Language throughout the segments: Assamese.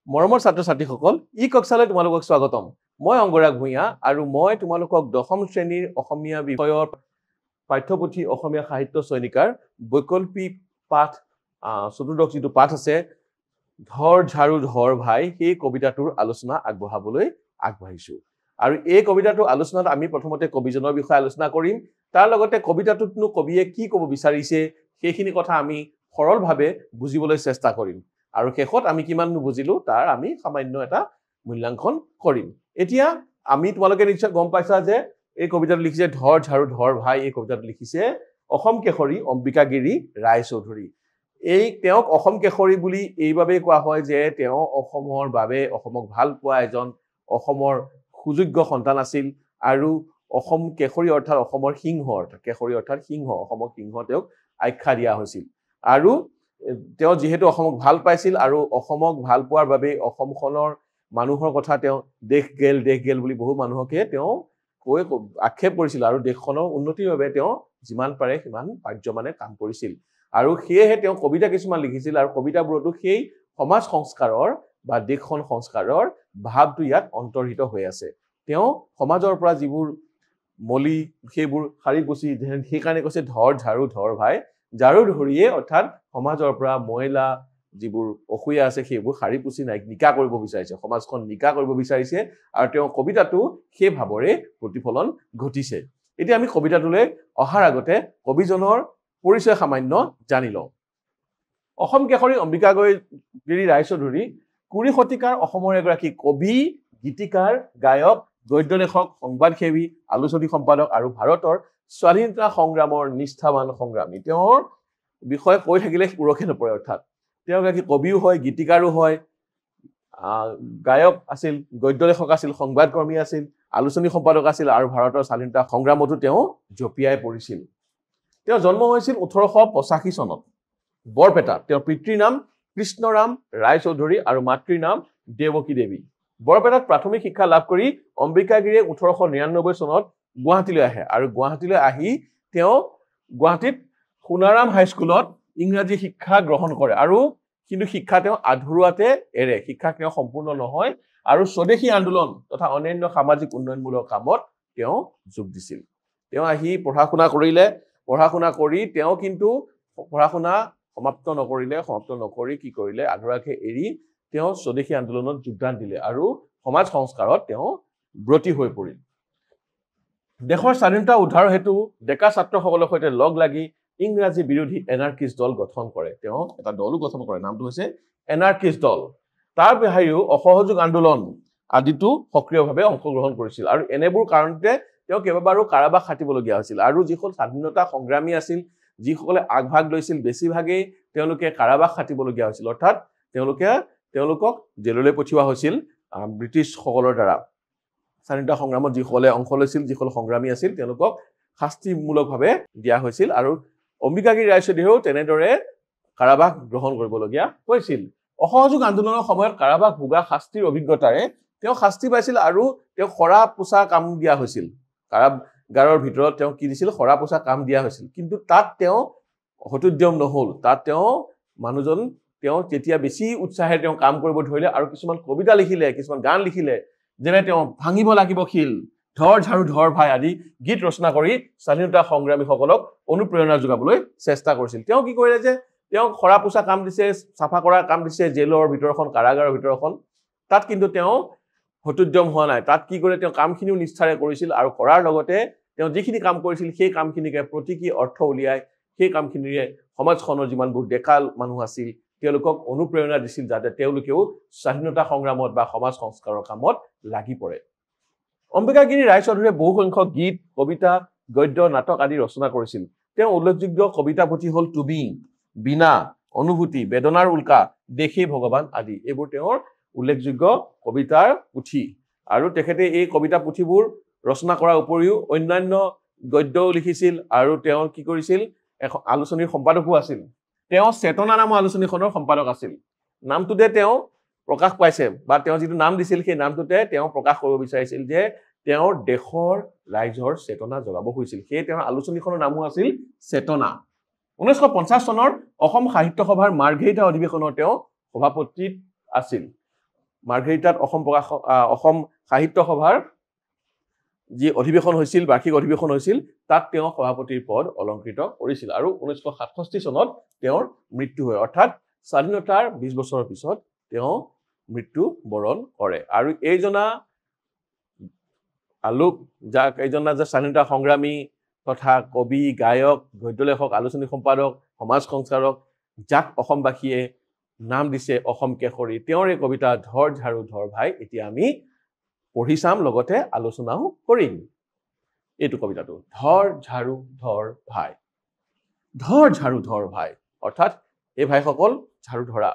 মৰমৰ ছাত্ৰ-ছাত্ৰীসকল ই কক্ষালৈ তোমালোকক স্বাগতম মই অংগৰাগ ভূঞা আৰু মই তোমালোকক দশম শ্ৰেণীৰ অসমীয়া বিষয়ৰ পাঠ্যপুথি অসমীয়া সাহিত্য চয়নিকাৰ বৈকল্পিক পাঠ চতুৰ্দশ যিটো পাঠ আছে ধৰ ঝাৰু ধৰ ভাই সেই কবিতাটোৰ আলোচনা আগবঢ়াবলৈ আগবাঢ়িছো আৰু এই কবিতাটোৰ আলোচনাত আমি প্ৰথমতে কবিজনৰ বিষয়ে আলোচনা কৰিম তাৰ লগতে কবিতাটোতনো কবিয়ে কি ক'ব বিচাৰিছে সেইখিনি কথা আমি সৰলভাৱে বুজিবলৈ চেষ্টা কৰিম আৰু শেষত আমি কিমান বুজিলো তাৰ আমি সামান্য এটা মূল্যাংকন কৰিম এতিয়া আমি তোমালোকে নিশ্চয় গম পাইছা যে এই কবিতাটো লিখিছে ধৰ ঝাৰু ধৰ ভাই এই কবিতাটো লিখিছে অসম কেশৰী অম্বিকাগিৰি ৰায়চৌধুৰী এই তেওঁক অসম কেশৰী বুলি এইভাবে কোৱা হয় যে তেওঁ অসমৰ বাবে অসমক ভাল পোৱা এজন অসমৰ সুযোগ্য সন্তান আছিল আৰু অসম কেশৰী অৰ্থাৎ অসমৰ সিংহ অৰ্থাৎ কেশৰী অৰ্থাৎ সিংহ অসমৰ সিংহ তেওঁক আখ্যা দিয়া হৈছিল আৰু তেওঁ যেহেতু অসমক ভাল পাইছিল আৰু অসমক ভাল পোৱাৰ বাবে অসমখনৰ মানুহৰ কথা তেওঁ দেশ গেল বুলি বহু মানুহকে তেওঁ কৈ আক্ষেপ কৰিছিল আৰু দেশখনৰ উন্নতিৰ বাবে তেওঁ যিমান পাৰে সিমান পাৰ্যমানে কাম কৰিছিল আৰু সেয়েহে তেওঁ কবিতা কিছুমান লিখিছিল আৰু কবিতাবোৰতো সেই সমাজ সংস্কাৰৰ বা দেশখন সংস্কাৰৰ ভাৱটো ইয়াত অন্তৰ্হিত হৈ আছে তেওঁ সমাজৰ পৰা যিবোৰ মলি সেইবোৰ শাৰী পুচি সেইকাৰণে কৈছে ধৰ ঝাৰু ধৰ ভাই ঝাৰু ধৰিয়ে অৰ্থাৎ সমাজৰ পৰা মহিলা যিবোৰ অসুয়া আছে সেইবোৰ শাৰী পুচি নিকা কৰিব বিচাৰিছে সমাজখন নিকা কৰিব বিচাৰিছে আৰু তেওঁ কবিতাটো সেই ভাৱৰে প্ৰতিফলন ঘটিছে এতিয়া আমি কবিতাটোলৈ অহাৰ আগতে কবিজনৰ পৰিচয় সামান্য জানি লওঁ অসম কেশৰী অম্বিকাগিৰি ৰায়চৌধুৰী 20 শতিকাৰ অসমৰ এগৰাকী কবি গীতিকাৰ গায়ক গদ্য লেখক সংবাদসেৱী আলোচনী সম্পাদক আৰু ভাৰতৰ স্বাধীনতা সংগ্ৰামৰ নিষ্ঠাবান সংগ্ৰামী তেওঁৰ বিষয়ে কৈ থাকিলে উৰখে নপৰে অৰ্থাৎ তেওঁ এগৰাকী কবিও হয় গীতিকাৰো হয় গায়ক আছিল গদ্য লেখক আছিল সংবাদকৰ্মী আছিল আলোচনী সম্পাদক আছিল আৰু ভাৰতৰ স্বাধীনতা সংগ্ৰামতো তেওঁ জপিয়াই পৰিছিল তেওঁ জন্ম হৈছিল 1885 চনত বৰপেটাত তেওঁৰ পিতৃৰ নাম কৃষ্ণৰাম ৰায়চৌধুৰী আৰু মাতৃৰ নাম দেৱকী দেৱী বৰপেটাত প্ৰাথমিক শিক্ষা লাভ কৰি অম্বিকাগিৰিয়ে 1899 চনত গুৱাহাটীলৈ আহে আৰু গুৱাহাটীলৈ আহি তেওঁ গুৱাহাটীত সোণাৰাম হাইস্কুলত ইংৰাজী শিক্ষা গ্ৰহণ কৰে আৰু কিন্তু শিক্ষা তেওঁ আধৰুৱাতে এৰে শিক্ষা তেওঁ সম্পূৰ্ণ নহয় আৰু স্বদেশী আন্দোলন তথা অন্যান্য সামাজিক উন্নয়নমূলক কামত তেওঁ যোগ দিছিল তেওঁ আহি পঢ়া শুনা কৰি তেওঁ কিন্তু পঢ়া শুনা সমাপ্ত নকৰি কি কৰিলে আধৰুৱাকে এৰি তেওঁ স্বদেশী আন্দোলনত যোগদান দিলে আৰু সমাজ সংস্কাৰত তেওঁ ব্ৰতী হৈ পৰিল দেশৰ স্বাধীনতা উদ্ধাৰ হেতু ডেকা ছাত্ৰসকলৰ সৈতে লগ লাগি ইংৰাজী বিৰোধী এনাৰ্কিষ্ট দল গঠন কৰে তেওঁ এটা দলো গঠন কৰে নামটো হৈছে এনাৰ্কিষ্ট দল তাৰ বাহিৰেও অসহযোগ আন্দোলন আদিতো সক্ৰিয়ভাৱে অংশগ্ৰহণ কৰিছিল আৰু এনেবোৰ কাৰণতে তেওঁ কেইবাবাৰো কাৰাবাস খাটিবলগীয়া হৈছিল আৰু যিসকল স্বাধীনতা সংগ্ৰামী আছিল যিসকলে আগভাগ লৈছিল বেছিভাগেই তেওঁলোকে কাৰাবাস খাটিবলগীয়া হৈছিল অৰ্থাৎ তেওঁলোকক জেললৈ পঠিওৱা হৈছিল ব্ৰিটিছ সকলৰ দ্বাৰা স্বাধীনতা সংগ্ৰামত যিসকলে অংশ লৈছিল যিসকল সংগ্ৰামী আছিল তেওঁলোকক শাস্তিমূলকভাৱে দিয়া হৈছিল আৰু অম্বিকাগিৰি ৰায়চৌধুৰীয়েও তেনেদৰে কাৰাবাস গ্ৰহণ কৰিবলগীয়া হৈছিল অসহযোগ আন্দোলনৰ সময়ত কাৰাবাস ভোগা শাস্তিৰ অভিজ্ঞতাৰে তেওঁ শাস্তি পাইছিল আৰু তেওঁ খৰা পোছা কাম দিয়া হৈছিল কাৰাগাৰৰ ভিতৰত তেওঁ কি দিছিল খৰা পোছা কাম দিয়া হৈছিল কিন্তু তাত তেওঁ হতোদ্যম নহল তাত তেওঁ মানুহজন তেওঁ তেতিয়া বেছি উৎসাহেৰে তেওঁ কাম কৰিব ধৰিলে আৰু কিছুমান কবিতা লিখিলে কিছুমান গান লিখিলে যেনে তেওঁ ভাঙিব লাগিব শিল ধৰ ঝাৰু ধৰ ভাই আদি গীত ৰচনা কৰি স্বাধীনতা সংগ্ৰামীসকলক অনুপ্ৰেৰণা যোগাবলৈ চেষ্টা কৰিছিল তেওঁ কি কৰিলে যে তেওঁ খৰা পোছা কাম দিছে চাফা কৰাৰ কাম দিছে জেলৰ ভিতৰখন কাৰাগাৰৰ ভিতৰখন তাত কিন্তু তেওঁ হতোদ্যম হোৱা নাই তাত কি কৰে তেওঁ কামখিনিও নিষ্ঠাৰে কৰিছিল আৰু কৰাৰ লগতে তেওঁ যিখিনি কাম কৰিছিল সেই কামখিনিকে প্ৰতীকী অৰ্থ উলিয়াই সেই কামখিনিৰে সমাজখনৰ যিমানবোৰ ডেকা মানুহ আছিল তেওঁলোকক অনুপ্ৰেৰণা দিছিল যাতে তেওঁলোকেও স্বাধীনতা সংগ্ৰামত বা সমাজ সংস্কাৰৰ কামত লাগি পৰে অম্বিকাগিৰি ৰায়চৌধুৰীয়ে বহু সংখ্যক গীত কবিতা গদ্য নাটক আদি ৰচনা কৰিছিল তেওঁ উল্লেখযোগ্য কবিতা পুথি হ'ল তুমি বিনা অনুভূতি বেদনাৰ উল্কা দেশে ভগৱান আদি এইবোৰ তেওঁৰ উল্লেখযোগ্য কবিতাৰ পুথি আৰু তেখেতে এই কবিতা পুথিবোৰ ৰচনা কৰাৰ উপৰিও অন্যান্য গদ্যও লিখিছিল আৰু তেওঁ কি কৰিছিল এখন আলোচনীৰ সম্পাদকো আছিল তেওঁ চেতনা নামৰ আলোচনীখনৰ সম্পাদক আছিল নামটোতে তেওঁ প্ৰকাশ পাইছে বা তেওঁ যিটো নাম দিছিল সেই নামটোতে তেওঁ প্ৰকাশ কৰিব বিচাৰিছিল যে তেওঁৰ দেশৰ ৰাইজৰ চেতনা জগাব হৈছিল সেই তেওঁৰ আলোচনীখনৰ নামো আছিল চেতনা 1950 চনৰ অসম সাহিত্য সভাৰ মাৰ্ঘেৰিটা অধিৱেশনৰ তেওঁ সভাপতি আছিল মাৰ্ঘেৰিটাত অসম সাহিত্য সভাৰ যি অধিৱেশন হৈছিল বাৰ্ষিক অধিৱেশন হৈছিল তাত তেওঁ সভাপতিৰ পদ অলংকৃত কৰিছিল আৰু 1967 চনত তেওঁৰ মৃত্যু হয় অৰ্থাৎ স্বাধীনতাৰ 20 বছৰৰ পিছত তেওঁ মৃত্যু বৰণ কৰে আৰু এইজনা আলোক যাক এইজনা যে স্বাধীনতা সংগ্ৰামী তথা কবি গায়ক গদ্য লেখক আলোচনী সম্পাদক সমাজ সংস্কাৰক যাক অসমবাসীয়ে নাম দিছে অসম কেশৰী তেওঁৰ এই কবিতা ধৰ ঝাৰু ধৰ ভাই এতিয়া আমি পঢ়ি চাম লগতে আলোচনাও কৰিম এইটো কবিতাটো ধৰ ঝাৰু ধৰ ভাই ধৰ ঝাৰু ধৰ ভাই অৰ্থাৎ এই ভাইসকল ঝাৰু ধৰা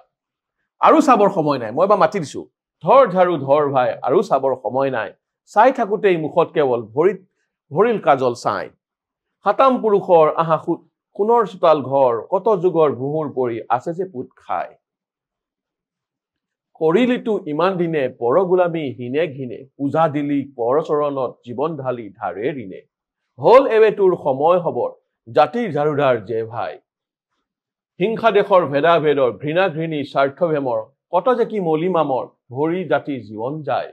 আৰু চাবৰ সময় নাই মই বা মাতি দিছো ধৰ ঝাৰু ধৰ ভাই আৰু চাবৰ সময় নাই চাই থাকোতেই মুখত কেৱল ভৰিল কাজল চাই হাতাম পুৰুষৰ আহা সোণৰ চোতাল ঘৰ কত যুগৰ ভুহুৰ পৰি আছে যে পুত খাই কৰিলিতো ইমান দিনে পৰ গোলামী হিনে ঘিনে পূজা দিলি পৰ চৰণত জীৱন ঢালি ধাৰে ঋণে হল এৱে তোৰ সময় হবৰ জাতিৰ ঝাৰুধাৰ যে ভাই হিংসা দেশৰ ভেদাভেদৰ ঘৃণা ঘৃণী স্বাৰ্থভেমৰ কত যে কি মলিমামৰ ভৰি জাতি জীৱন যায়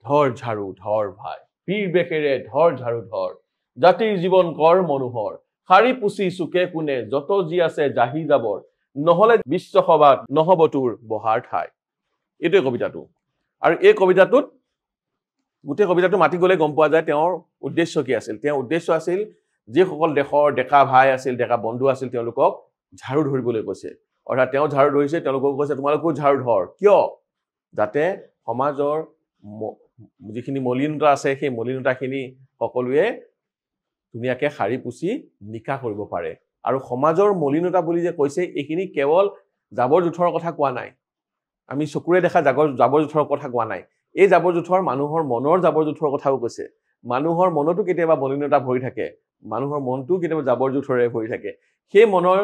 ধৰ ঝাৰু ধৰ ভাই পীৰ বেশেৰে ধৰ ঝাৰু ধৰ জাতিৰ জীৱন কৰ মনোহৰ শাৰী পুচি চুকে কোণে যত যি আছে জাহি যাবৰ নহলে বিশ্বসভাত নহব তোৰ বহাৰ ঠাই এইটোৱে কবিতাটো আৰু এই কবিতাটোত গোটেই কবিতাটো মাতি গলে গম পোৱা যায় তেওঁৰ উদ্দেশ্য কি আছিল তেওঁৰ উদ্দেশ্য আছিল যিসকল দেশৰ ডেকা ভাই আছিল ডেকা বন্ধু আছিল তেওঁলোকক ঝাৰু ধৰিবলৈ কৈছে অৰ্থাৎ তেওঁ ঝাৰু ধৰিছে তেওঁলোকক কৈছে তোমালোকেও ঝাৰু ধৰ কিয় যাতে সমাজৰ যিখিনি মলিনতা আছে সেই মলিনতাখিনি সকলোৱে ধুনীয়াকৈ শাৰী পুচি নিকা কৰিব পাৰে আৰু সমাজৰ মলিনতা বুলি যে কৈছে এইখিনি কেৱল জাবৰ জোথৰৰ কথা কোৱা নাই আমি চকুৰে দেখা জাবৰ জোথৰৰ কথা কোৱা নাই এই জাবৰ জোথৰ মানুহৰ মনৰ জাবৰ জোথৰৰ কথাও কৈছে মানুহৰ মনতো কেতিয়াবা মলিনতা ভৰি থাকে মানুহৰ মনটো কেতিয়াবা জাবৰ জোথৰে ভৰি থাকে সেই মনৰ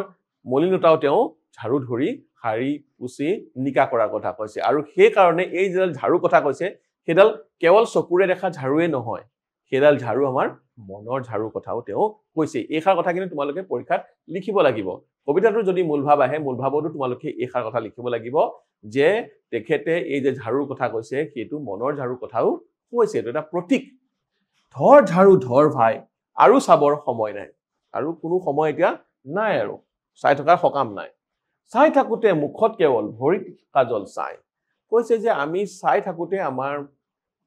মলিনতাও তেওঁ ঝাৰু ধৰি শাৰী পুচি নিকা কৰাৰ কথা কৈছে আৰু সেই কাৰণে এই যে ঝাৰু কথা কৈছে সেইডাল কেৱল চকুৰে দেখা ঝাৰুৱে নহয় সেইডাল ঝাৰু আমাৰ মনৰ ঝাৰু কথাও তেওঁ কৈছে এইষাৰ কথা কিন্তু তোমালোকে পৰীক্ষাত লিখিব লাগিব কবিতাটোৰ যদি মূল ভাৱ আহে মূল ভাৱতো তোমালোকে এইষাৰ কথা লিখিব লাগিব যে তেখেতে এই যে ঝাৰুৰ কথা কৈছে সেইটো মনৰ ঝাৰুৰ কথাও কৈছে এইটো এটা প্ৰতীক ধৰ ঝাৰু ধৰ ভাই আৰু চাবৰ সময় নাই আৰু কোনো সময় এতিয়া নাই আৰু চাই থকাৰ সকাম নাই চাই থাকোতে মুখত কেৱল ভৰিত কাজল চাই কৈছে যে আমি চাই থাকোতে আমাৰ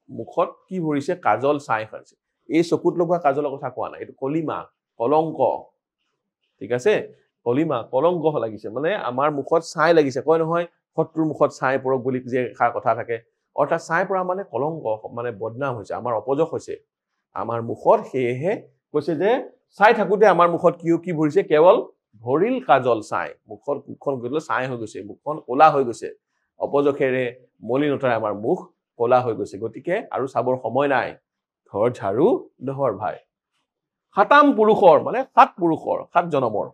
মুখত কি ভৰিছে কাজল চাই হৈছে এই চকুত লগোৱা কাজলৰ কথা কোৱা নাই এইটো কলিমা কলংক ঠিক আছে কলিমা কলংক লাগিছে মানে আমাৰ মুখত চাই লাগিছে কয় নহয় শত্ৰুৰ মুখত চাই পৰক বুলি যে এষাৰ কথা থাকে অৰ্থাৎ চাই পৰা মানে কলংক মানে বদনাম হৈছে আমাৰ অপযশ হৈছে আমাৰ মুখত সেয়েহে কৈছে যে চাই থাকোতে আমাৰ মুখত কি ভৰিছে কেৱল ভৰিল কাজল চাই মুখখন গৈ চাই হৈ গৈছে মুখখন ক'লা হৈ গৈছে অপযশেৰে মলিনতাৰে আমাৰ মুখ ক'লা হৈ গৈছে গতিকে আৰু চাবৰ সময় নাই ধৰ ঝাৰু ধৰ ভাই হাতাম পুৰুষৰ মানে 7 পুৰুষৰ 7 জনমৰ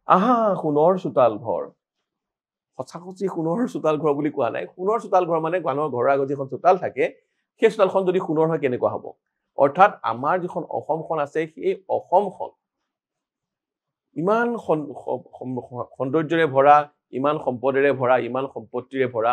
আহা সোণৰ চোতাল ঘৰ সঁচাকচি সোণৰ চোতাল ঘৰ বুলি কোৱা নাই সোণৰ চোতাল ঘৰ মানে মানুহৰ ঘৰৰ আগত যিখন চোতাল থাকে সেই চোতালখন যদি সোণৰ হয় কেনেকুৱা হ'ব অৰ্থাৎ আমাৰ যিখন অসমখন আছে সেই অসমখন ইমান সৌন্দৰ্যৰে ভৰা ইমান সম্পদেৰে ভৰা ইমান সম্পত্তিৰে ভৰা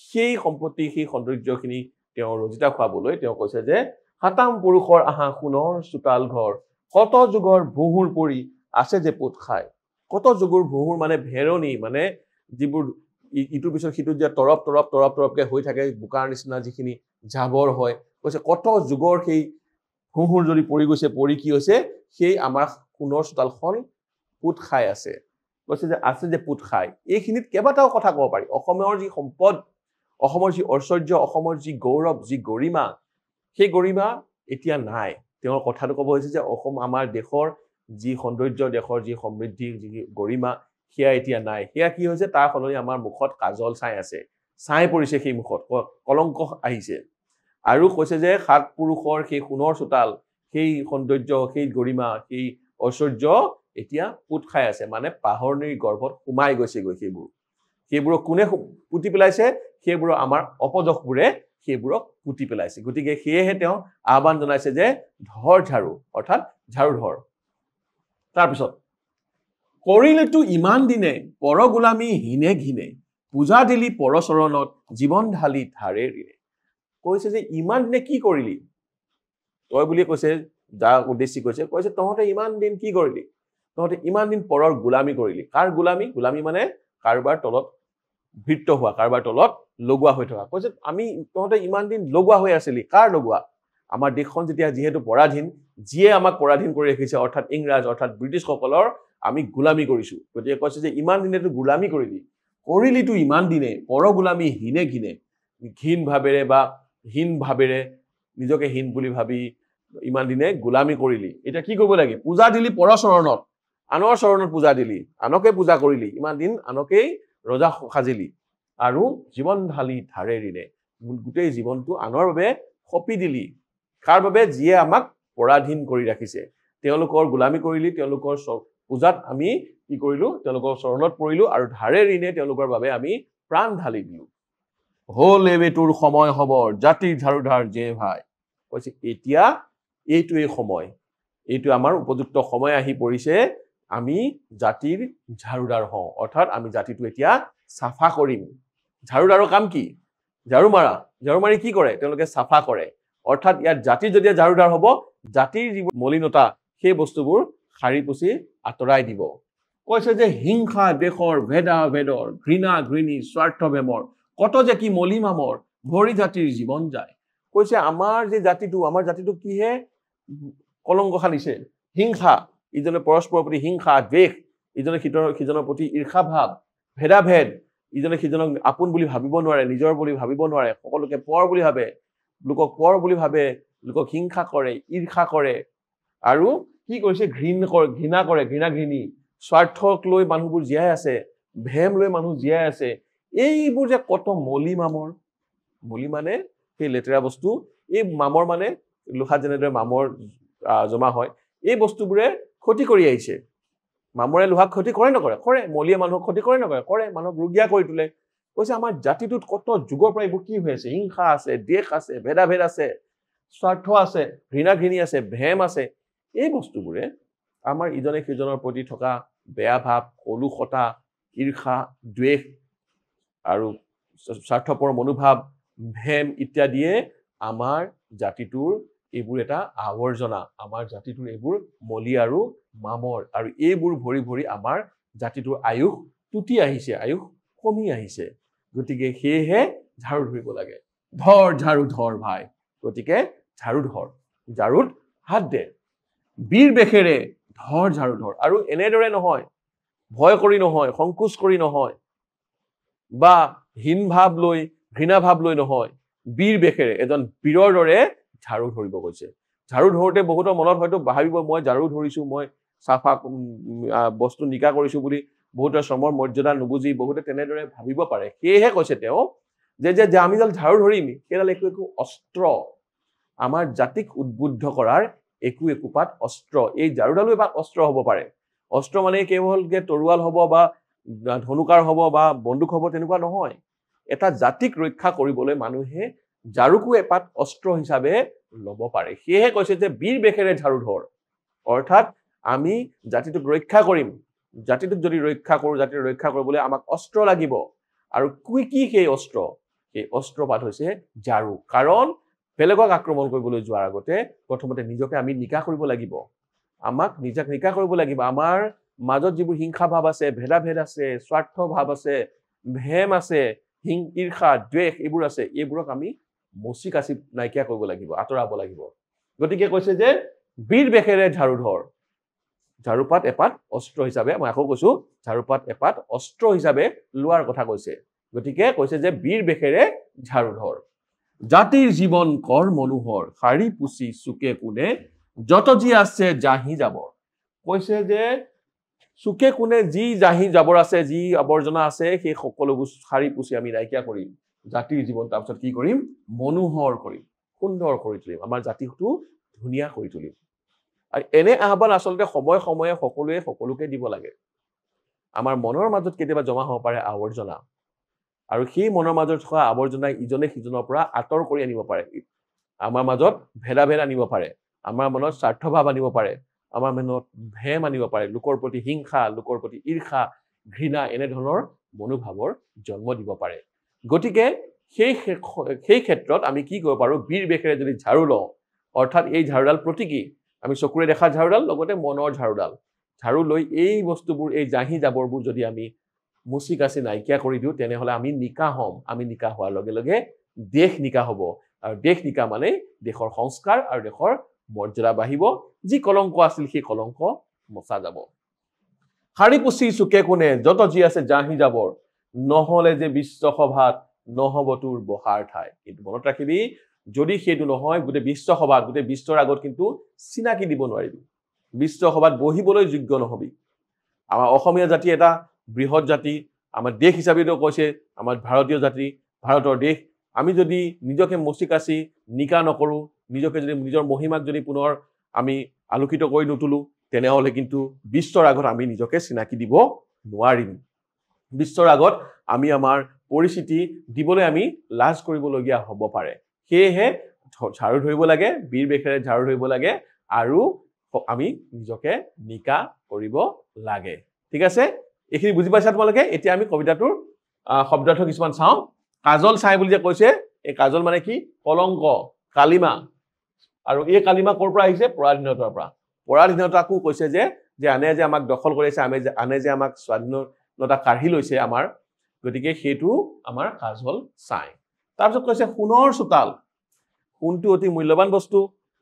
সেই সম্পত্তি সেই সৌন্দৰ্যখিনি তেওঁ ৰজিতা খুৱাবলৈ তেওঁ কৈছে যে হাতাম পুৰুষৰ আহা সোণৰ চোতাল ঘৰ কত যুগৰ ভুহুৰ পৰি আছে যে পুত খাই কত যুগৰ ভুহুৰ মানে ভেৰণী মানে যিবোৰ ইটোৰ পিছত সিটো যে তৰপকে হৈ থাকে বোকাৰ নিচিনা যিখিনি জাবৰ হয় কৈছে কত যুগৰ সেই ভুহুৰ যদি পৰি গৈছে পৰি কি হৈছে সেই আমাৰ সোণৰ চোতালখন পুত খাই আছে কৈছে যে আছে যে পুত খাই এইখিনিত কেইবাটাও কথা ক'ব পাৰি অসমৰ যি সম্পদ অসমৰ যি ঐশ্বৰ্য অসমৰ যি গৌৰৱ যি গৰিমা সেই গৰিমা এতিয়া নাই তেওঁৰ কথাটো ক'ব হৈছে যে অসম আমাৰ দেশৰ যি সৌন্দৰ্য দেশৰ যি সমৃদ্ধি যি গৰিমা সেয়া এতিয়া নাই সেয়া কি হৈছে তাৰ ফলনি আমাৰ মুখত কাজল চাই আছে চাই পৰিছে সেই মুখত কলংক আহিছে আৰু কৈছে যে 7 পুৰুষৰ সেই সোণৰ চোতাল সেই সৌন্দৰ্য সেই গৰিমা সেই ঐশ্বৰ্য এতিয়া পুত খাই আছে মানে পাহৰণিৰ গৰ্ভত সোমাই গৈছেগৈ সেইবোৰক কোনে পুতি পেলাইছে সেইবোৰ আমাৰ অপযশবোৰে সেইবোৰক পুতি পেলাইছে গতিকে সেয়েহে তেওঁ আহ্বান জনাইছে যে ধৰ ঝাৰু অৰ্থাৎ ঝাৰু ধৰ তাৰপিছত কৰিলেতো ইমান দিনে পৰ গোলামী হিনে ঘিনে পূজা দিলি পৰচৰণত জীৱন ঢালি ধাৰে ঋণে কৈছে যে ইমান দিনে কি কৰিলি তই বুলি কৈছে যাক উদ্দেশ্যি কৈছে তহঁতে ইমান দিন কি কৰিলি তহঁতে ইমান দিন পৰৰ গোলামী কৰিলি কাৰ গোলামী গোলামী মানে কাৰোবাৰ তলত ভৃত্য হোৱা কাৰোবাৰ তলত লগোৱা হৈ থকা কৈছে আমি তহঁতে ইমান দিন লগোৱা হৈ আছিলি কাৰ লগোৱা আমাৰ দেশখন যেতিয়া যিহেতু পৰাধীন যিয়ে আমাক পৰাধীন কৰি ৰাখিছে অৰ্থাৎ ইংৰাজ অৰ্থাৎ ব্ৰিটিছসকলৰ আমি গোলামী কৰিছো গতিকে কৈছে যে ইমান দিনেতো গোলামী কৰিলিতো ইমান দিনে পৰ গোলামী হিনে ঘিনে ঘীন ভাৱেৰে বা হীন ভাৱেৰে নিজকে হীন বুলি ভাবি ইমান দিনে গোলামী কৰিলি এটা কি কৰিব লাগে পূজা দিলি পৰচৰণত আনৰ চৰণত পূজা দিলি আনকে পূজা কৰিলি ইমান দিন আনকেই ৰজা সাজিলি আৰু জীৱন ঢালি ধাৰে ঋণে গোটেই জীৱনটো আনৰ বাবে সপি দিলি কাৰ বাবে যিয়ে আমাক পৰাধীন কৰি ৰাখিছে তেওঁলোকৰ গোলামী কৰিলি তেওঁলোকৰ পূজাত আমি কি কৰিলো তেওঁলোকৰ চৰণত পৰিলো আৰু ধাৰে ঋণে তেওঁলোকৰ বাবে আমি প্ৰাণ ঢালি দিলো হল এবে তোৰ সময় হব জাতিৰ ঝাৰুধাৰ যে ভাই কৈছে এতিয়া এইটোৱে সময় এইটো আমাৰ উপযুক্ত সময় আহি পৰিছে আমি জাতিৰ ঝাৰুদাৰ হওঁ অৰ্থাৎ আমি জাতিটো এতিয়া চাফা কৰিম ঝাৰুদাৰৰ কাম কি ঝাৰু মাৰি কি কৰে তেওঁলোকে চাফা কৰে অৰ্থাৎ ইয়াত জাতিৰ যদি ঝাৰুদাৰ হ'ব জাতিৰ যিবোৰ মলিনতা সেই বস্তুবোৰ সাৰি পুচি আঁতৰাই দিব কৈছে যে হিংসা দেশৰ ভেদৰ ঘৃণা ঘৃণী স্বাৰ্থ বেমৰ কত যে কি মলিমামৰ ভৰি জাতিৰ জীৱন যায় কৈছে আমাৰ জাতিটো কিহে কলংক খালিছে হিংসা ইজনে পৰস্পৰৰ প্ৰতি হিংসা দ্বেষ ইজনে সিজনৰ প্ৰতি ঈৰ্ষা ভাৱ ভেদাভেদ ইজনে সিজনক আপোন বুলি ভাবিব নোৱাৰে নিজৰ বুলি ভাবিব নোৱাৰে সকলোকে পৰ বুলি ভাবে লোকক পৰ বুলি ভাবে লোকক হিংসা কৰে ঈৰ্ষা কৰে আৰু কি কৰিছে ঘৃণা ঘৃণী স্বাৰ্থক লৈ মানুহবোৰ জীয়াই আছে ভেম লৈ মানুহ জীয়াই আছে এইবোৰ যে কত মলি মানে সেই লেতেৰা বস্তু এই মামৰ মানে লোহাত যেনেদৰে মামৰ জমা হয় এই বস্তুবোৰে ক্ষতি কৰি আহিছে মামৰে লোহাক ক্ষতি কৰে নকৰে মলিয়ে মানুহক ক্ষতি কৰে নকৰে মানুহক ৰোগীয়া কৰি তোলে কৈছে আমাৰ জাতিটোত কত যুগৰ পৰা এইবোৰ কি হৈ আছে হিংসা আছে দেশ আছে ভেদাভেদ আছে স্বাৰ্থ আছে ঘৃণা ঘৃণী আছে ভেম আছে এই বস্তুবোৰে আমাৰ ইজনে সিজনৰ প্ৰতি থকা বেয়া ভাৱ অলুষতা ঈৰ্ষা দ্বেষ আৰু স্বাৰ্থপৰ মনোভাৱ ভেম ইত্যাদিয়ে আমাৰ জাতিটোৰ এইবোৰ এটা আৱৰ্জনা আমাৰ জাতিটোৰ এইবোৰ মলি আৰু মামৰ আৰু এইবোৰ ভৰি ভৰি আমাৰ জাতিটোৰ আয়ুস টুটি আহিছে আয়ুস কমি আহিছে গতিকে সেয়েহে ঝাৰু ধৰিব লাগে ধৰ ঝাৰু ধৰ ভাই গতিকে ঝাৰু ধৰ ঝাৰুত হাত দে বীৰ বেশেৰে ধৰ ঝাৰু ধৰ আৰু এনেদৰে নহয় ভয় কৰি নহয় সংকোচ কৰি নহয় বা হীন ভাৱ লৈ ঘৃণা ভাৱ লৈ নহয় বীৰ বেশেৰে এজন বীৰৰ দৰে ঝাৰু ধৰিব কৈছে ঝাৰু ধৰোতে বহুতৰ মনত হয়তো ভাবিব মই ঝাৰু ধৰিছো মই চাফা বস্তু নিকা কৰিছো বুলি বহুতৰ শ্ৰমৰ মৰ্যাদা নুবুজি বহুতে তেনেদৰে ভাবিব পাৰে সেয়েহে কৈছে তেওঁ যে আমি যেন ঝাৰু ধৰিম সেইডাল একো অস্ত্ৰ আমাৰ জাতিক উদ্বুদ্ধ কৰাৰ একোপাত অস্ত্ৰ এই ঝাৰুডালো এপাত অস্ত্ৰ হ'ব পাৰে অস্ত্ৰ মানে কেৱল যে তৰোৱাল হ'ব বা ধনুকাৰ হ'ব বা বন্দুক হ'ব তেনেকুৱা নহয় এটা জাতিক ৰক্ষা কৰিবলৈ মানুহে ঝাৰুকো এপাত অস্ত্ৰ হিচাপে ল'ব পাৰে সেয়েহে কৈছে যে বীৰ বেশেৰে ঝাৰু ধৰ অৰ্থাৎ আমি জাতিটোক ৰক্ষা কৰিম জাতিটোক যদি ৰক্ষা কৰোঁ জাতিটোক ৰক্ষা কৰিবলৈ আমাক অস্ত্ৰ লাগিব আৰু কি সেই অস্ত্ৰপাত হৈছে ঝাৰু কাৰণ বেলেগক আক্ৰমণ কৰিবলৈ যোৱাৰ আগতে প্ৰথমতে নিজকে আমি নিকা কৰিব লাগিব আমাক নিজক নিকা কৰিব লাগিব আমাৰ মাজত যিবোৰ হিংসা ভাৱ আছে ভেদাভেদ আছে স্বাৰ্থ ভাৱ আছে ভেম আছে ঈৰ্ষা দ্বেষ এইবোৰ আছে এইবোৰক আমি মচি কাচি নাইকিয়া কৰিব লাগিব আঁতৰাব লাগিব গতিকে কৈছে যে বীৰ বেশেৰে ঝাৰু ধৰ ঝাৰুপাত এপাত অস্ত্ৰ হিচাপে মই আকৌ কৈছো ঝাৰুপাত এপাত অস্ত্ৰ হিচাপে লোৱাৰ কথা কৈছে গতিকে কৈছে যে বীৰ বেশেৰে ঝাৰু ধৰ জাতিৰ জীৱন কৰ মনোহৰ সাৰি পুচি চুকে কোণে যত যি আছে জাহি যাবৰ কৈছে যে চুকে কোণে যি জাহি যাবৰ আছে যি আৱৰ্জনা আছে সেই সকলোবোৰ সাৰি পুচি আমি নাইকিয়া কৰিম জাতিৰ জীৱন তাৰপিছত কি কৰিম মনোহৰ কৰিম সুন্দৰ কৰি তুলিম আমাৰ জাতিটো ধুনীয়া কৰি তুলিম আৰু এনে আহ্বান আচলতে সময়ে সময়ে সকলোৱে সকলোকে দিব লাগে আমাৰ মনৰ মাজত কেতিয়াবা জমা হ'ব পাৰে আৱৰ্জনা আৰু সেই মনৰ মাজত থকা আৱৰ্জনা ইজনে সিজনৰ পৰা আঁতৰ কৰি আনিব পাৰে আমাৰ মাজত ভেদাভেদ আনিব পাৰে আমাৰ মনত স্বাৰ্থভাৱ আনিব পাৰে আমাৰ মনত ভেম আনিব পাৰে লোকৰ প্ৰতি হিংসা লোকৰ প্ৰতি ঈৰ্ষা ঘৃণা এনে ধৰণৰ মনোভাৱৰ জন্ম দিব পাৰে গতিকে সেই ক্ষেত্ৰত আমি কি কৰিব পাৰোঁ বীৰ বেশেৰে যদি ঝাৰু লওঁ অৰ্থাৎ এই ঝাৰুডাল প্ৰতীকী আমি চকুৰে দেখা ঝাৰুডাল লগতে মনৰ ঝাৰুডাল ঝাৰু লৈ এই বস্তুবোৰ এই জাহি জাবৰবোৰ যদি আমি মুচি কাচি নাইকিয়া কৰি দিওঁ তেনেহ'লে আমি নিকা হ'ম আমি নিকা হোৱাৰ লগে লগে দেশ নিকা হ'ব আৰু দেশ নিকা মানে দেশৰ সংস্কাৰ আৰু দেশৰ মৰ্যাদা বাঢ়িব যি কলংক আছিল সেই কলংক মচা যাব শাৰী পুচি চুকে কোণে যত যি আছে জাহি জাবৰ নহ'লে যে বিশ্বসভাত নহ'ব তোৰ বহাৰ ঠাই কিন্তু মনত ৰাখিবি যদি সেইটো নহয় গোটেই বিশ্বসভাত গোটেই বিশ্বৰ আগত কিন্তু চিনাকি দিব নোৱাৰিবি বিশ্বসভাত বহিবলৈ যোগ্য নহবি আমাৰ অসমীয়া জাতি এটা বৃহৎ জাতি আমাৰ দেশ হিচাপেতো কৈছে আমাৰ ভাৰতীয় জাতি ভাৰতৰ দেশ আমি যদি নিজকে মচি কাচি নিকা নকৰোঁ নিজকে যদি নিজৰ মহিমাক যদি পুনৰ আমি আলোকিত কৰি নুতুলো তেনেহ'লে কিন্তু বিশ্বৰ আগত আমি নিজকে চিনাকি দিব নোৱাৰিম বিশ্বৰ আগত আমি আমাৰ পৰিস্থিতি দিবলৈ আমি লাজ কৰিবলগীয়া হ'ব পাৰে সেয়েহে ঝাৰু ধৰিব লাগে বীৰ বেশেৰে ঝাৰু ধৰিব লাগে আৰু আমি নিজকে নিকা কৰিব লাগে ঠিক আছে এইখিনি বুজি পাইছা তোমালোকে এতিয়া আমি কবিতাটোৰ শব্দাৰ্থ কিছুমান চাওঁ কাজল চাই বুলি যে কৈছে এই কাজল মানে কি কলংক কালিমা আৰু এই কালিমা ক'ৰ পৰা আহিছে পৰাধীনতাৰ পৰা পৰাধীনতাকো কৈছে যে আনে যে আমাক দখল কৰিছে আনে যে আমাক স্বাধীনতা কাঢ়ি লৈছে আমাৰ গতিকে সেইটো আমাৰ কাজল চাই তাৰপিছত কৈছে সোণৰ চোতাল সোণটো অতি মূল্যৱান বস্তু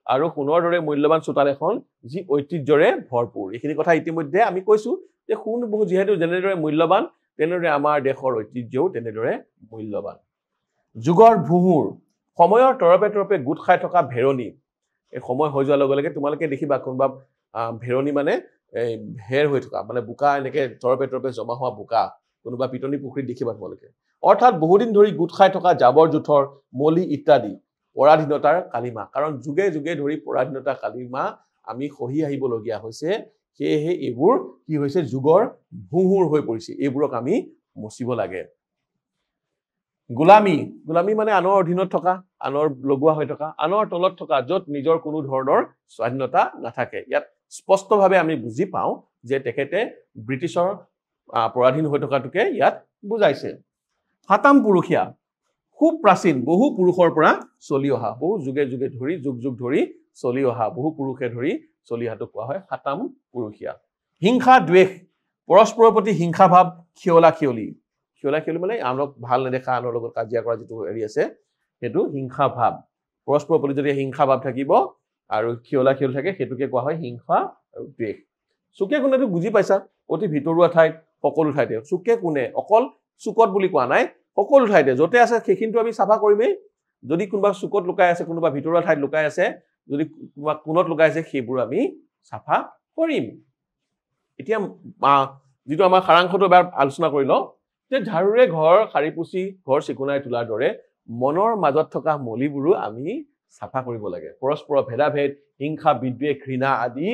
আৰু সোণৰ দৰে মূল্যৱান চোতাল এখন যি ঐতিহ্যৰে ভৰপূৰ এইখিনি কথা ইতিমধ্যে আমি কৈছো যে সোণ বহু যিহেতু যেনেদৰে মূল্যৱান তেনেদৰে আমাৰ দেশৰ ঐতিহ্যও তেনেদৰে মূল্যৱান যুগৰ ভুহুৰ সময়ৰ তৰপে তৰপে গোট খাই থকা ভেৰণী এই সময় হৈ যোৱাৰ লগে লগে তোমালোকে দেখিবা কোনোবা ভেৰণী মানে ভেৰ হৈ থকা মানে বোকা এনেকে তৰপে তৰপে জমা হোৱা বোকা কোনোবা পিটনি পুখুৰীত দেখিবা তোমালোকে অৰ্থাৎ বহুদিন ধৰি গোট খাই থকা জাবৰ জোথৰ মলি ইত্যাদি পৰাধীনতাৰ কালিমা কাৰণ যুগে যুগে ধৰি পৰাধীনতাৰ কালিমা আমি সহি আহিবলগীয়া হৈছে সেয়েহে এইবোৰ কি হৈছে যুগৰ ভুহুৰ হৈ পৰিছে এইবোৰক আমি মচিব লাগে গোলামী মানে আনৰ অধীনত থকা আনৰ লগোৱা হৈ থকা আনৰ তলত থকা য'ত নিজৰ কোনো ধৰণৰ স্বাধীনতা নাথাকে ইয়াত স্পষ্টভাৱে আমি বুজি পাওঁ যে তেখেতে ব্ৰিটিছৰ পৰাধীন হৈ থকাটোকে ইয়াত বুজাইছে হাতাম পুৰুষীয়া খুব প্ৰাচীন বহু পুৰুষৰ পৰা চলি অহা বহু যুগে যুগে ধৰি যুগ যুগ ধৰি চলি অহা বহু পুৰুষে ধৰি চলি অহাটো কোৱা হয় হাতাম পুৰুষীয়া হিংসা দ্বেষ পৰস্পৰৰ প্ৰতি হিংসা ভাৱ খিয়লা খিয়লি মানে আনক ভাল নেদেখা আনৰ লগত কাজিয়া কৰা যিটো হেৰি আছে সেইটো হিংসা ভাৱ পৰস্পৰৰ প্ৰতি যদি হিংসা ভাৱ থাকিব আৰু খিয়লা খিয়ল থাকে সেইটোকে কোৱা হয় হিংসা আৰু দ্বেষ চুকে কোণেটো বুজি পাইছা অতি ভিতৰুৱা ঠাইত সকলো ঠাইতে চুকে কোণে অকল চুকত বুলি কোৱা নাই সকলো ঠাইতে য'তে আছে সেইখিনিটো আমি চাফা কৰিমেই যদি কোনোবা চুকত লুকাই আছে কোনোবা ভিতৰুৱা ঠাইত লুকাই আছে যদি কোনোবা কোণত লুকাই আছে সেইবোৰ আমি চাফা কৰিম এতিয়া যিটো আমাৰ সাৰাংশটো এবাৰ আলোচনা কৰি লওঁ যে ঝাৰুৰে ঘৰ সাৰি পুচি ঘৰ চিকুণাই তোলাৰ দৰে মনৰ মাজত থকা মলিবোৰো আমি চাফা কৰিব লাগে পৰস্পৰৰ ভেদাভেদ হিংসা বিদ্বেষ ঘৃণা আদি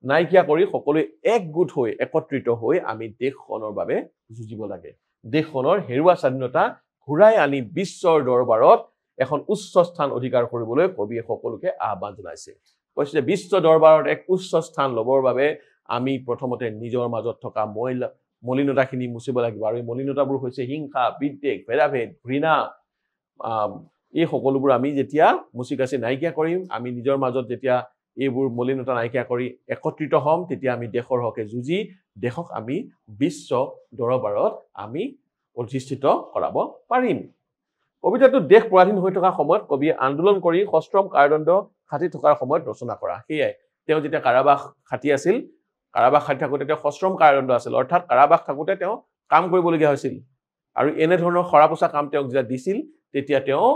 নাইকিয়া কৰি সকলোৱে একগোট হৈ একত্ৰিত হৈ আমি দেশখনৰ বাবে যুঁজিব লাগে দেশখনৰ হেৰুৱা স্বাধীনতা ঘূৰাই আনি বিশ্বৰ দৰবাৰত এখন উচ্চ স্থান অধিকাৰ কৰিবলৈ কবিয়ে সকলোকে আহ্বান জনাইছে কৈছে যে বিশ্ব দৰবাৰত এক উচ্চ স্থান ল'বৰ বাবে আমি প্ৰথমতে নিজৰ মাজত থকা মলিনতাখিনি মুচিব লাগিব আৰু এই মলিনতাবোৰ হৈছে হিংসা বিদ্বেষ ভেদাভেদ ঘৃণা এই সকলোবোৰ আমি যেতিয়া মুচি কাচি নাইকিয়া কৰিম আমি নিজৰ মাজত যেতিয়া এইবোৰ মলিনতা নাইকিয়া কৰি একত্ৰিত হ'ম তেতিয়া আমি দেশৰ হকে যুঁজি দেশক আমি বিশ্ব দৰবাৰত আমি অধিষ্ঠিত কৰাব পাৰিম কবিতাটো দেশ পৰাধীন হৈ থকা সময়ত কবিয়ে আন্দোলন কৰি সশ্ৰম কাৰাদণ্ড খাটি থকাৰ সময়ত ৰচনা কৰা সেয়াই তেওঁ যেতিয়া কাৰাবাস খাটি আছিল কাৰাবাস খাটি থাকোঁতে তেওঁ সশ্ৰম কাৰাদণ্ড আছিল অৰ্থাৎ কাৰাবাস থাকোঁতে তেওঁ কাম কৰিবলগীয়া হৈছিল আৰু এনেধৰণৰ সৰাপোচা কাম তেওঁক যেতিয়া দিছিল তেতিয়া তেওঁ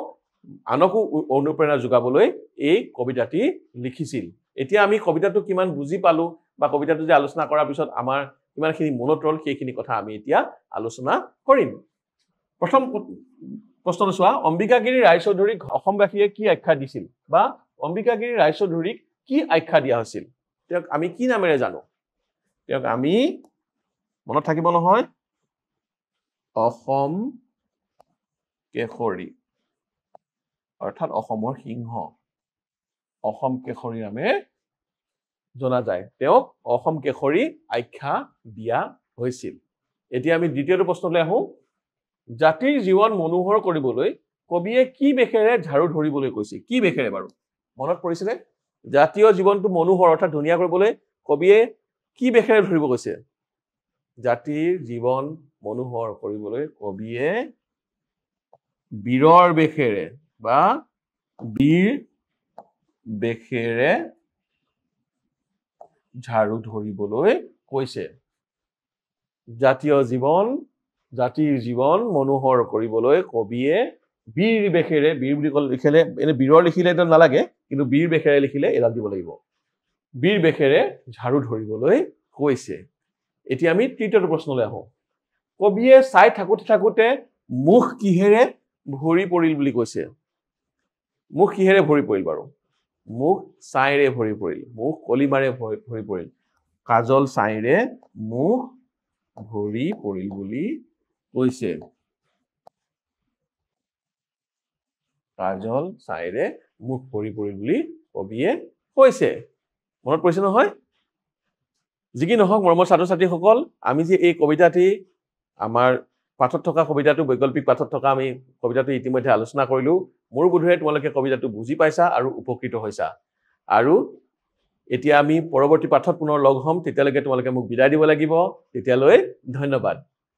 আনকো অনুপ্ৰেৰণা যোগাবলৈ এই কবিতাটি লিখিছিল এতিয়া আমি কবিতাটো কিমান বুজি পালো বা কবিতাটো যে আলোচনা কৰাৰ পিছত আমাৰ কিমানখিনি মনত ৰল সেইখিনি কথা আমি এতিয়া আলোচনা কৰিম প্ৰথম প্ৰশ্নটো চোৱা অম্বিকাগিৰি ৰায়চৌধুৰীক অসমবাসীয়ে কি আখ্যা দিছিল বা অম্বিকাগিৰি ৰায়চৌধুৰীক কি আখ্যা দিয়া হৈছিল তেওঁক আমি কি নামেৰে জানো তেওঁক আমি মনত থাকিব নহয় অসম কেশৰী অৰ্থাৎ অসমৰ সিংহ অসম কেশৰী নামে জনা যায় তেওঁক অসম কেশৰী আখ্যা দিয়া হৈছিল এতিয়া আমি দ্বিতীয়টো প্ৰশ্নলৈ আহো জাতিৰ জীৱন মনোহৰ কৰিবলৈ কবিয়ে কি বেশেৰে ঝাৰু ধৰিবলৈ কৈছে কি বেশেৰে বাৰু মনত পৰিছেনে জাতীয় জীৱনটো মনোহৰ অৰ্থাৎ ধুনীয়া কৰিবলৈ কবিয়ে কি বেশেৰে ধৰিব কৈছে জাতিৰ জীৱন মনোহৰ কৰিবলৈ কবিয়ে বীৰৰ বেশেৰে বা বীৰ বেশেৰে ঝাৰু ধৰিবলৈ কৈছে জাতীয় জীৱন জাতিৰ জীৱন মনোহৰ কৰিবলৈ কবিয়ে বীৰ বেশেৰে বীৰ বুলি লিখিলে এনে বীৰৰ লিখিলে এটা নালাগে কিন্তু বীৰ বেশেৰে লিখিলে এডাল দিব লাগিব বীৰ বেশেৰে ঝাৰু ধৰিবলৈ কৈছে এতিয়া আমি তৃতীয়টো প্ৰশ্নলৈ আহো কবিয়ে চাই থাকোতে মুখ কিহেৰে ভৰি পৰিল বুলি কৈছে মুখ কিহেৰে ভৰি পৰিল বাৰু মুখ ছাইৰে ভৰি পৰিল মুখ কলিমাৰে ভৰি পৰিল কাজল ছাইৰে মুখ ভৰি পৰিল বুলি কৈছে কাজল ছাইৰে মুখ ভৰি পৰিল বুলি কবিয়ে কৈছে মনত পৰিছে নহয় যিকি নহওক মৰমৰ ছাত্ৰ ছাত্ৰীসকল আমি যে এই কবিতাটি আমাৰ পাঠত থকা কবিতাটো বৈকল্পিক পাঠত থকা আমি কবিতাটো ইতিমধ্যে আলোচনা কৰিলো মোৰ বোধহয় তোমালোকে কবিতাটো বুজি পাইছা আৰু উপকৃত হৈছা আৰু এতিয়া আমি পৰৱৰ্তী পাঠত পুনৰ লগ হ'ম তেতিয়ালৈকে তোমালোকে মোক বিদায় দিব লাগিব তেতিয়ালৈ ধন্যবাদ